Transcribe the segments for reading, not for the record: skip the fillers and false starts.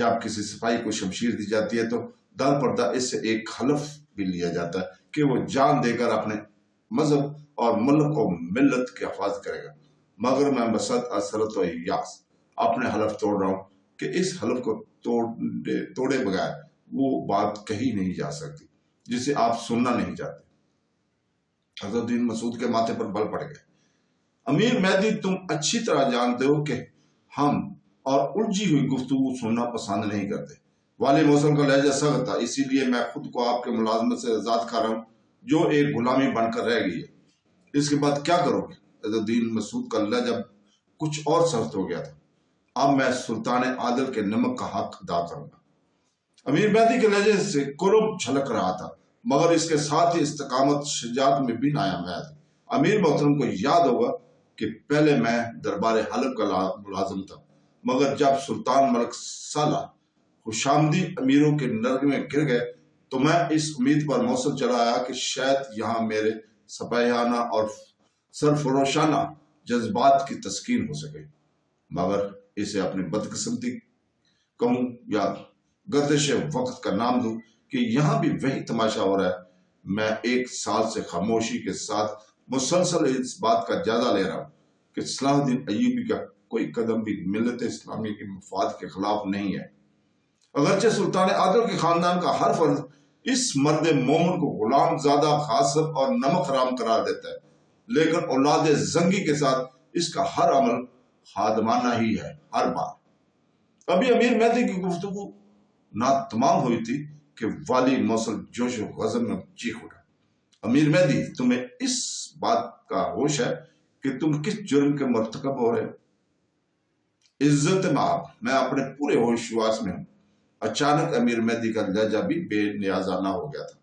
جب کسی سپاہی کو شمشیر دی جاتی ہے تو در پردہ اس سے ایک حلف بھی لیا جاتا ہے کہ وہ جان دے کر اپنے مذہب اور ملک و ملت کی حفاظت کرے گا، مگر میں بسط اثرت و یاس اپنے حلف توڑ رہا ہوں کہ اس حلف کو توڑے بغیر وہ بات کہی نہیں جا سکتی جسے آپ سننا نہیں چاہتے۔ حضرت الدین مسعود کے ماتھے پر بل پڑ گئے۔ امیر مہدی، تم اچھی طرح جانتے ہو کہ ہم اور الجھی ہوئی گفتگو سننا پسند نہیں کرتے۔ والی موصل کا لہجہ سخت تھا، اسی لیے میں خود کو آپ کے ملازمت سے آزاد کر رہا ہوں جو ایک غلامی بن کر رہ گئی ہے۔ اس کے بعد کیا کرو گے؟ حضرت الدین مسعود کا لہجہ کچھ اور سخت ہو گیا تھا۔ اب میں سلطان عادل کے نمک کا حق ادا کروں گا۔ امیر مہدی کے لہجے سے قرب جھلک رہا تھا، مگر اس کے ساتھ ہی استقامت شجاعت میں بھی نایاب تھی۔ امیر محترم کو یاد ہوگا کہ پہلے میں دربار حلب کا ملازم تھا، مگر جب سلطان ملک صالح خوشامدی امیروں کے نرگ میں گر گئے تو میں اس امید پر موصل چلا آیا کہ شاید یہاں میرے سپاہیانہ اور سرفروشانہ جذبات کی تسکین ہو سکے، مگر اسے اپنی بدقسمتی کہوں یا گردش وقت کا نام دوں کہ یہاں بھی وہی تماشا ہو رہا ہے۔ میں 1 سال سے خاموشی کے ساتھ مسلسل اس بات کا جائزہ لے رہا ہوں کہ صلاح الدین ایوبی کا کوئی قدم بھی ملت اسلامی کے مفاد کے خلاف نہیں ہے۔ اگرچہ سلطان عادل کے خاندان کا ہر فرد اس مرد مومن کو غلام زادہ، غاصب اور نمک حرام قرار دیتا ہے، لیکن اولاد زنگی کے ساتھ اس کا ہر عمل خادمانہ ہی ہے۔ ہر بار ابھی امیر مہدی کی گفتگو نہ تمام ہوئی تھی کہ والی موصل جوش و غضب میں چیخ اٹھا۔ امیر مہدی، تمہیں اس بات کا ہوش ہے کہ تم کس جرم کے مرتکب ہو رہے ہو؟ عزت مآب، میں اپنے پورے ہوش واس میں ہوں۔ اچانک امیر مہدی کا لہجہ بھی بے نیازانہ ہو گیا تھا۔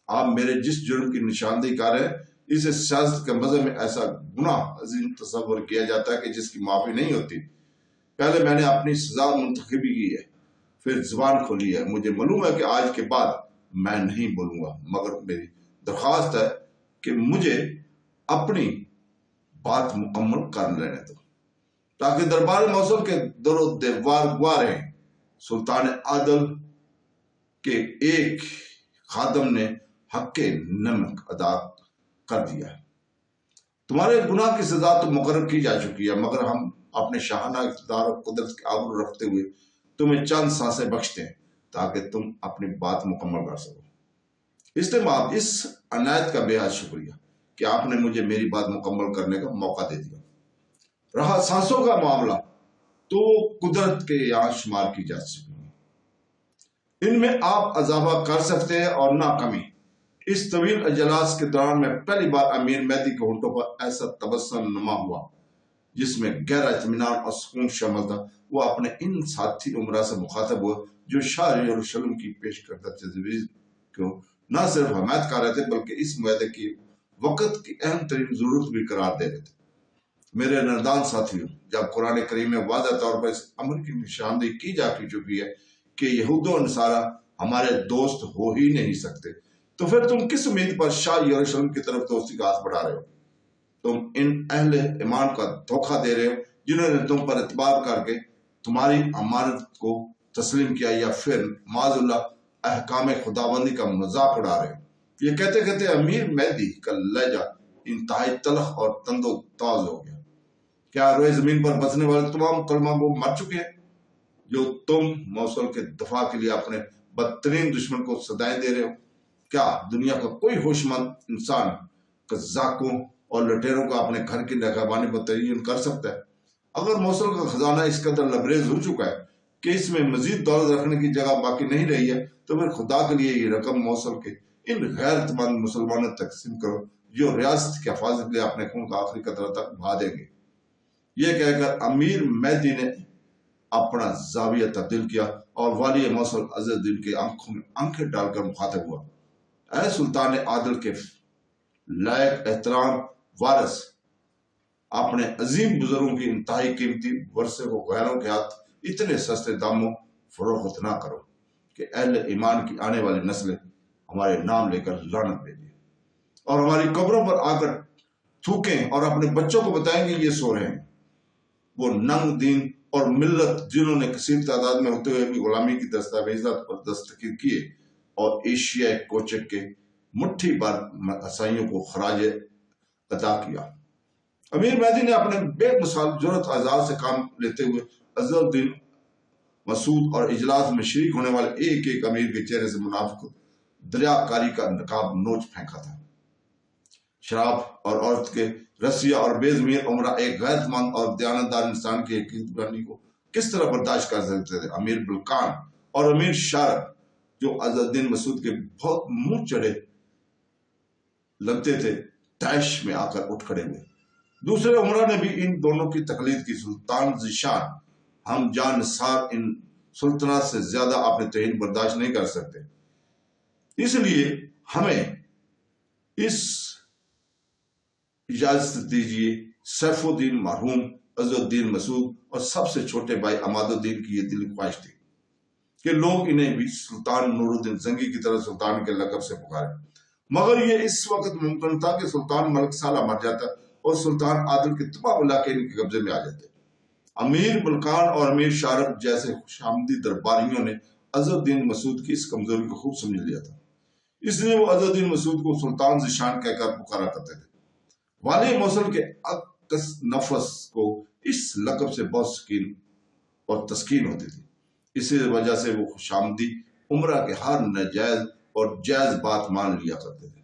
آپ میرے جس جرم کی نشاندہی کر رہے ہیں اسے سیاست کے مذہب میں ایسا گناہ عظیم تصور کیا جاتا ہے کہ جس کی معافی نہیں ہوتی۔ پہلے میں نے اپنی سزا منتخبی کی ہے، پھر زبان کھولی ہے۔ مجھے معلوم ہے کہ آج کے بعد میں نہیں بولوں گا، مگر میری درخواست ہے کہ مجھے اپنی بات مکمل کر لینے دو تاکہ دربار موصل کے در و دیوار گواہ رہیں۔ سلطان عادل کے ایک خادم نے حق نمک ادا کر دیا ہے۔ تمہارے گناہ کی سزا تو مقرر کی جا چکی ہے، مگر ہم اپنے شاہانہ اقتدار اور قدرت کے آبرو رکھتے ہوئے تمہیں چند سانسیں بخشتے ہیں تاکہ تم اپنی بات مکمل کر سکو۔ استماع، اس عنایت کا بے حد شکریہ کہ آپ نے مجھے میری بات مکمل کرنے کا موقع دے دیا۔ رہا سانسوں کا معاملہ تو قدرت کے یہاں شمار کی جا سکتی ہیں، ان میں آپ اضافہ کر سکتے ہیں اور نہ کمی۔ اس طویل اجلاس کے دوران میں پہلی بار امیر مہدی کے ہونٹوں پر ایسا تبسم نما ہوا جس میں گہرا اطمینان اور سکون شامل تھا۔ وہ اپنے ان ساتھی عمرہ سے مخاطب ہوئے جو شاہ یروشلم کی پیش کردہ تجویز کو نہ صرف حمایت کر رہے تھے بلکہ اس معاہدے کی وقت کی اہم ترین ضرورت بھی قرار دے رہے تھے۔ میرے نردان ساتھیوں، جب قرآن کریم میں واضح طور پر اس امر کی نشاندہی کی جا چکی ہے کہ یہود و نصارہ ہمارے دوست ہو ہی نہیں سکتے، تو پھر تم کس امید پر شاہ یروشلم کی طرف دوستی کا ہاتھ بڑھا رہے ہو؟ تم ان اہل ایمان کا دھوکہ دے رہے ہو جنہوں نے تم پر اعتبار کر کے تمہاری امانت کو تسلیم کیا، یا پھر معاذ اللہ احکام خداوندی کا مذاق اڑا رہے ہو۔ یہ کہتے کہتے امیر مہدی کا لہجہ انتہائی تلخ اور تند و تاز ہو گیا۔ کیا روئے زمین پر بسنے والے تمام کلمہ گو مر چکے ہیں جو تم موصل کے دفاع کے لیے اپنے بدترین دشمن کو صدائیں دے رہے ہو؟ کیا دنیا کا کوئی ہوش مند انسان قزاقوں اور لٹیروں کا اپنے گھر کی نگہبانی پر تعین کر سکتا ہے؟ اگر موصل کا خزانہ اس قدر لبریز ہو چکا ہے کہ اس میں مزید دولت رکھنے کی جگہ باقی نہیں رہی ہے تو پھر خدا کے لیے یہ رقم موصل کے ان غیرت مند مسلمانوں تقسیم کرو جو ریاست کی حفاظت کے لیے اپنے خون کا آخری قطرہ تک بہا دیں گے۔ یہ کہہ کر امیر مہدی نے اپنا زاویہ تبدیل کیا اور والی موصل عز الدین کے آنکھوں میں آنکھیں ڈال کر مخاطب ہوا۔ اے سلطان عادل کے لائق احترام وارث، اپنے عظیم بزرگوں کی انتہائی قیمتی ورثے کو غیروں کے ہاتھ اتنے سستے داموں فروخت نہ کرو کہ اہل ایمان کی آنے والی نسلیں ہمارے نام لے کر لعنت دے دیں اور ہماری قبروں پر آ کر تھوکیں اور اپنے بچوں کو بتائیں گے یہ سو رہے ہیں۔ وہ ننگ دین اور ملت جنہوں نے کثیر تعداد میں ہوتے ہوئے بھی غلامی کی دستاویزات پر دستخط کیے اور ایشیا کوچک کے مٹھی بھر عیسائیوں کو خراج ادا کیا۔ امیر مہدی نے اپنے بے مثال جرأت اعزاز سے کام لیتے ہوئے اظہر الدین مسعود اور اجلاس میں شریک ہونے والے ایک ایک امیر کے چہرے سے منافقت دریا کاری کا نقاب نوچ پھینکا تھا۔ شراب اور عورت کے رسیہ اور بے ضمیر عمرہ ایک غیرت مند اور دیانتدار انسان کی حقیقت کو کس طرح برداشت کر سکتے تھے؟ امیر بلقان اور امیر شارق جو اظہر الدین مسعود کے بہت منہ چڑھے لگتے تھے، طیش میں آ کر اٹھ کھڑے ہوئے۔ دوسرے عمرہ نے بھی ان دونوں کی تقلید کی۔ سلطان ذیشان ہم جان نثار ان سلطنات سے زیادہ اپنے توہین برداشت نہیں کر سکتے، اس لیے ہمیں اس اجازت دیجیے سیف الدین مرحوم اظہر الدین مسعود اور سب سے چھوٹے بھائی عماد الدین کی یہ دلی خواہش تھی کہ لوگ انہیں بھی سلطان نور الدین زنگی کی طرح سلطان کے لقب سے پکارے، مگر یہ اس وقت ممکن تھا کہ سلطان ملک سالہ مر جاتا اور سلطان عادل کے تمام علاقے ان کے قبضے میں آ جاتے۔ امیر بلقان اور امیر شارق جیسے خوشامدی درباریوں نے اظہر الدین مسعود کی اس کمزوری کو خوب سمجھ لیا تھا، اس لیے وہ اظہر الدین مسعود کو سلطان ذیشان کہہ کر پکارا کرتے تھے۔ والی موصل کے اقدس نفس کو اس لقب سے بہت سکین اور تسکین ہوتی تھی، اسی وجہ سے وہ خوشامدی عمرہ کے ہر ناجائز اور جائز بات مان لیا کرتے تھے۔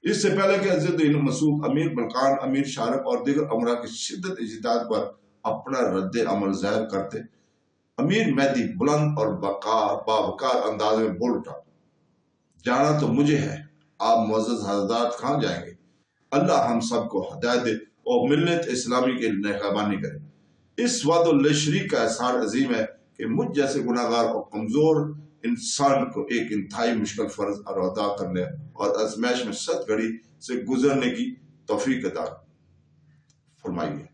اس سے پہلے کہ اظہر الدین مسعود امیر بلقان، امیر شارق اور دیگر عمرہ کی شدت اجتہاد پر اپنا رد عمل ظاہر کرتے، امیر مہدی بلند اور باوقار انداز میں بول اٹھا، جانا تو مجھے ہے، آپ معزز حضرات کہاں جائیں گے؟ اللہ ہم سب کو ہدایت دے اور ملت اسلامی کے نگہبانی کرے۔ اس وعد اللہ شریک کا احسان عظیم ہے کہ مجھ جیسے گناہ گار اور کمزور انسان کو ایک انتہائی مشکل فرض ادا کرنے اور آزمائش میں 7 گھڑی سے گزرنے کی توفیق عطا فرمائیے۔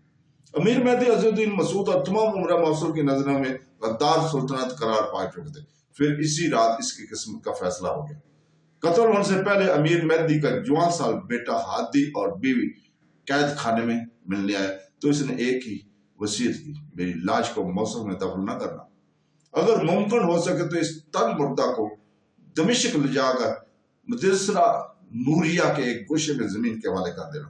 امیر مہدی اظہر الدین مسعود اور تمام عمرہ موصل کی نظروں میں غدار سلطنت قرار پا چکے تھے۔ پھر اسی رات اس کی قسمت کا فیصلہ ہو گیا۔ قتل ہونے سے پہلے امیر مہدی کا جوان سال بیٹا ہادی اور بیوی قید خانے میں ملنے آئے تو اس نے ایک ہی وصیت کی، میری لاش کو موصل میں دفن نہ کرنا، اگر ممکن ہو سکے تو اس تن مردہ کو دمشق لے جا کر مدرسہ نوریہ کے ایک گوشے میں زمین کے حوالے کر دینا۔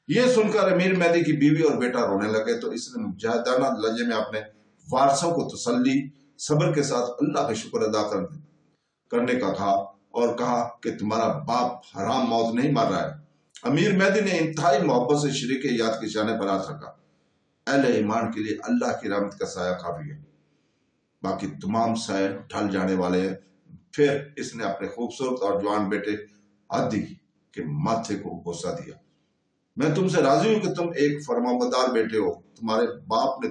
یہ سن کر امیر مہدی کی بیوی اور بیٹا رونے لگے تو اس نے مجاہدانہ لہجے میں اپنے وارثوں کو تسلی صبر کے ساتھ اللہ کا شکر ادا کرنے کا کہا اور کہا کہ تمہارا باپ حرام موت نہیں مر رہا ہے۔ امیر مہدی نے انتہائی محبت سے شریک یاد کے شانے پر ہاتھ رکھا، اہل ایمان کے لیے اللہ کی رحمت کا سایہ کافی ہے، باقی تمام سائے ڈھل جانے والے ہیں۔ پھر اس نے اپنے خوبصورت اور جوان بیٹے ہادی کے ماتھے کو بوسہ دیا، میں تم سے راضی ہوں کہ تم ایک فرمانبردار بیٹے ہو، تمہارے باپ نے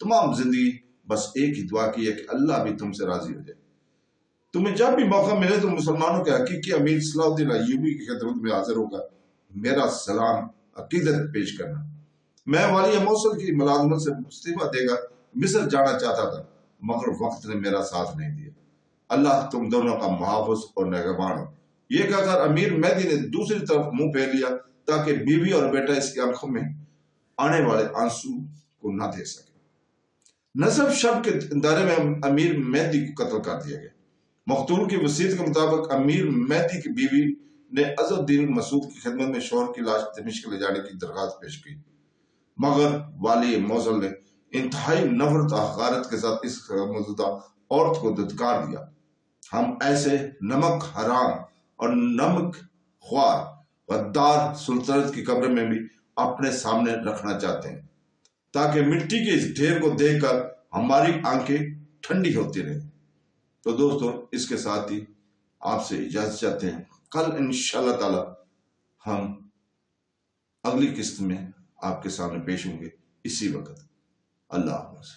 تمام زندگی بس ایک ہی دعا کی ہے کہ اللہ بھی تم سے راضی ہو جائے۔ تمہیں جب بھی موقع ملے تو مسلمانوں کے حقیقی امیر صلاح الدین ایوبی کی خدمت میں حاضر ہوگا، میرا سلام عقیدت پیش کرنا۔ میں والی موصل کی ملازمت سے استعفیٰ دے کر مصر جانا چاہتا تھا، مگر وقت نے میرا ساتھ نہیں دیا، اللہ تم دونوں کا محافظ اور نگہبان ہو۔ یہ کہہ کر امیر مہدی نے دوسری طرف منہ پھیر لیا تاکہ بیوی اور بیٹا اس کی آنکھوں میں آنے والے آنسو کو نہ دیکھ سکے۔ نصب شب کے اندھیرے میں امیر مہدی کو قتل کر دیا گیا۔ مقتول کی وصیت کے مطابق امیر مہدی کی بیوی نے اظہر الدین مسعود کی خدمت میں شوہر کی لاش دمشق لے جانے کی درخواست پیش کی، مگر والی موصل نے انتہائی نفرت اور حقارت کے ساتھ اس موجودہ عورت کو دھتکار دیا، ہم ایسے نمک حرام اور نمک خوار غدار سلطنت کی قبر میں بھی اپنے سامنے رکھنا چاہتے ہیں تاکہ مٹی کے اس ڈھیر کو دیکھ کر ہماری آنکھیں ٹھنڈی ہوتی رہیں۔ تو دوستو اس کے ساتھ ہی آپ سے اجازت چاہتے ہیں، کل انشاءاللہ تعالی ہم اگلی قسط میں آپ کے سامنے پیش ہوں گے اسی وقت۔ اللہ حافظ۔